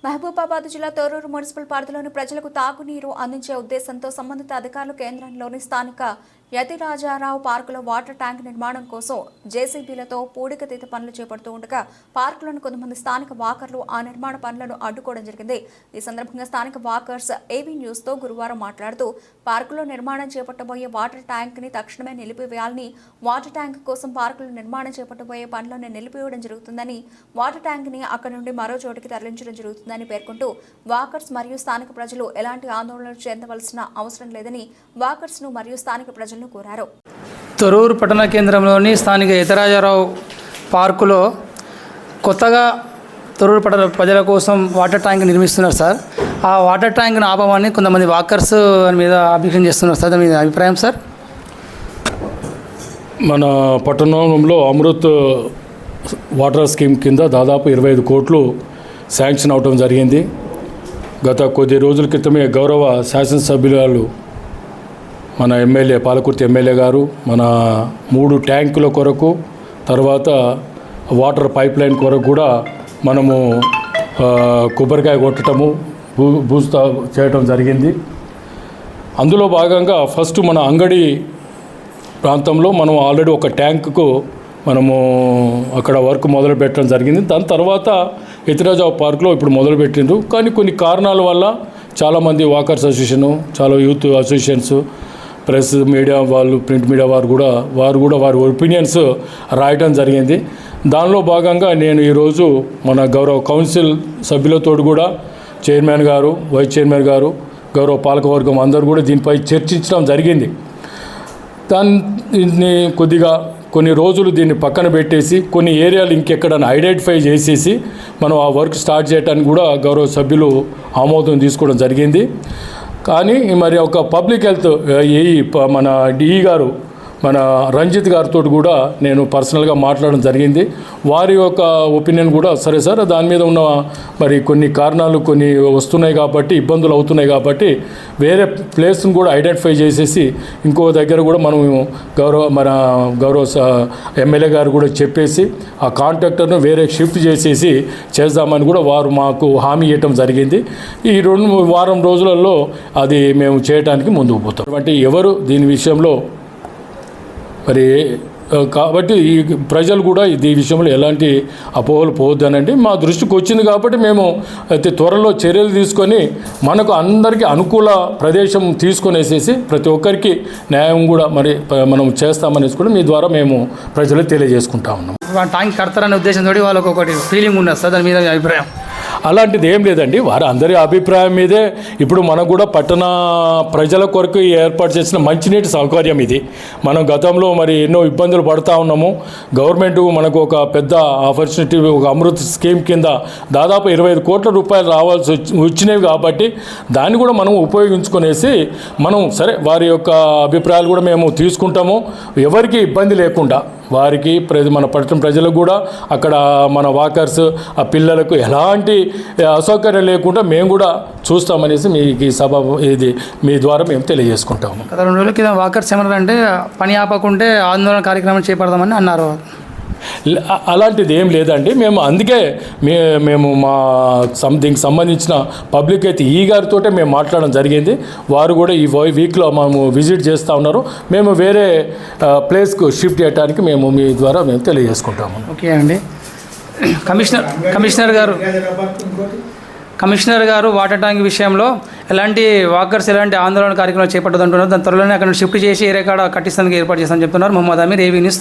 మహబూబాబాద్ జిల్లా తొర్రూరు మున్సిపల్ పరిధిలోని ప్రజలకు తాగునీరు అందించే ఉద్దేశంతో సంబంధిత అధికారులు కేంద్రంలోని స్థానిక యతిరాజారావు పార్కులో వాటర్ ట్యాంక్ నిర్మాణం కోసం జేసీబీలతో పూడికతీత పనులు చేపడుతూ ఉండగా పార్కులోని కొంతమంది స్థానిక వాకర్లు ఆ నిర్మాణ పనులను అడ్డుకోవడం జరిగింది. ఈ సందర్భంగా స్థానిక వాకర్స్ ఏవీ న్యూస్ తో గురువారం మాట్లాడుతూ పార్కులో నిర్మాణం చేపట్టబోయే వాటర్ ట్యాంక్ ని తక్షణమే నిలిపివేయాలని, వాటర్ ట్యాంక్ కోసం పార్కులో నిర్మాణం చేపట్టబోయే పనులను నిలిపివేయడం జరుగుతుందని, వాటర్ ట్యాంక్ ని అక్కడి నుండి మరో చోటికి తరలించడం జరుగుతుందని పేర్కొంటూ వాకర్స్ మరియు స్థానిక ప్రజలు ఎలాంటి ఆందోళన చెందవలసిన అవసరం లేదని వాకర్స్ ను మరియు స్థానిక ప్రజలు కోరారు. తొర్రూరు పట్టణ కేంద్రంలోని స్థానిక యతిరాజారావు పార్కులో కొత్తగా తొర్రూరు పట్టణ ప్రజల కోసం వాటర్ ట్యాంక్ నిర్మిస్తున్నారు సార్. ఆ వాటర్ ట్యాంక్ను ఆపమని కొంతమంది వాకర్స్ మీద అభిప్రాయం చేస్తున్నారు సార్. దాని మీద అభిప్రాయం సార్? మన పట్టణంలో అమృత్ వాటర్ స్కీమ్ కింద దాదాపు 25 కోట్లు శాంక్షన్ అవడం జరిగింది. గత కొద్ది రోజుల క్రితమే గౌరవ శాసనసభ్యులు మన ఎమ్మెల్యే పాలకుర్తి ఎమ్మెల్యే గారు మన 3 ట్యాంకుల కొరకు, తర్వాత వాటర్ పైప్ లైన్ కొరకు కూడా మనము కొబ్బరికాయ కొట్టడము బూస్తా చేయటం జరిగింది. అందులో భాగంగా ఫస్ట్ మన అంగడి ప్రాంతంలో మనం ఆల్రెడీ ఒక ట్యాంకుకు మనము అక్కడ వర్క్ మొదలు పెట్టడం జరిగింది. దాని తర్వాత యతిరాజారావు పార్కులో ఇప్పుడు మొదలుపెట్టిండ్రు. కానీ కొన్ని కారణాల వల్ల చాలామంది వాకర్స్ అసోసియేషను, చాలా యూత్ అసోసియేషన్స్, ప్రెస్ మీడియా వాళ్ళు, ప్రింట్ మీడియా వారు కూడా వారి ఒపీనియన్స్ రాయటం జరిగింది. దానిలో భాగంగా నేను ఈరోజు మన గౌరవ కౌన్సిల్ సభ్యులతో కూడా చైర్మన్ గారు, వైస్ చైర్మన్ గారు, గౌరవ పాలకవర్గం అందరూ కూడా దీనిపై చర్చించడం జరిగింది. దాన్ని కొద్దిగా కొన్ని రోజులు దీన్ని పక్కన పెట్టేసి కొన్ని ఏరియాలు ఇంకెక్కడైనా ఐడెంటిఫై చేసేసి మనం ఆ వర్క్ స్టార్ట్ చేయడానికి కూడా గౌరవ సభ్యులు ఆమోదం తీసుకోవడం జరిగింది. కానీ మరి ఒక పబ్లిక్ హెల్త్ మన డిఈ గారు, మన రంజిత్ గారితో కూడా నేను పర్సనల్గా మాట్లాడడం జరిగింది. వారి యొక్క ఒపీనియన్ కూడా సరే సార్, దాని మీద ఉన్న మరి కొన్ని కారణాలు కొన్ని వస్తున్నాయి కాబట్టి, ఇబ్బందులు అవుతున్నాయి కాబట్టి వేరే ప్లేస్ని కూడా ఐడెంటిఫై చేసేసి ఇంకో దగ్గర కూడా మనం గౌరవ ఎమ్మెల్యే గారు కూడా చెప్పేసి ఆ కాంట్రాక్టర్ను వేరే షిఫ్ట్ చేసేసి చేద్దామని కూడా వారు మాకు హామీ ఇవ్వటం జరిగింది. ఈ 2 వారం రోజులలో అది మేము చేయడానికి ముందుకు పోతాం. అంటే ఎవరు దీని విషయంలో మరి కాబట్టి ఈ ప్రజలు కూడా ఈ విషయంలో ఎలాంటి అపోహలు పోవద్దనండి. మా దృష్టికి వచ్చింది కాబట్టి మేము అయితే త్వరలో చర్యలు తీసుకొని మనకు అందరికీ అనుకూల ప్రదేశం తీసుకొనేసేసి ప్రతి ఒక్కరికి న్యాయం కూడా మరి మనం చేస్తామనేసి కూడా మీ ద్వారా మేము ప్రజలకు తెలియజేసుకుంటా ఉన్నాం. ట్యాంక్ కడతారనే ఉద్దేశంతో వాళ్ళకి ఒకటి ఫీలింగ్ ఉన్నది సార్. దాని మీద అభిప్రాయం? అలాంటిది ఏం లేదండి, వారి అందరి అభిప్రాయం మీదే. ఇప్పుడు మనకు కూడా పట్టణ ప్రజల కొరకు ఏర్పాటు చేసిన మంచినీటి సౌకర్యం ఇది. మనం గతంలో మరి ఎన్నో ఇబ్బందులు పడుతూ ఉన్నాము. గవర్నమెంట్ మనకు ఒక పెద్ద ఆపర్చునిటీ, ఒక అమృత్ స్కీమ్ కింద దాదాపు 25 కోట్ల రూపాయలు రావాల్సి వచ్చినవి కాబట్టి దాన్ని కూడా మనం ఉపయోగించుకునేసి మనం సరే వారి యొక్క అభిప్రాయాలు కూడా మేము తీసుకుంటాము. ఎవరికి ఇబ్బంది లేకుండా వారికి మన పట్టణ ప్రజలకు కూడా అక్కడ మన వాకర్స్ ఆ పిల్లలకు ఎలాంటి అసౌకర్యం లేకుండా మేము కూడా చూస్తామనేసి మీకు సభ ఇది మీ ద్వారా మేము తెలియజేసుకుంటాము. గత 2 రోజుల కింద వాకర్స్ ఏమన్నారంటే పని ఆపకుంటే ఆందోళన కార్యక్రమం చేపడదామని అన్నారు. అలాంటిది ఏం లేదండి. మేము అందుకే మేము మా దీనికి సంబంధించిన పబ్లిక్ అయితే ఈ గారితో మేము మాట్లాడడం జరిగింది. వారు కూడా ఈ వీక్లో మేము విజిట్ చేస్తూ ఉన్నారు. మేము వేరే ప్లేస్కు షిఫ్ట్ చేయడానికి మేము మీ ద్వారా మేము తెలియజేసుకుంటాము. ఓకే అండి. కమిషనర్ గారు వాటర్ ట్యాంక్ విషయంలో ఎలాంటి వాకర్స్ ఎలాంటి ఆందోళన కార్యక్రమాలు చేపట్టదంటున్నారు. దాని త్వరలోనే అక్కడ షిఫ్ట్ చేసి ఏరే కాడ కట్టిస్తానికి ఏర్పాటు చేస్తామని చెప్తున్నారు. Mohammed Aamir, AV news.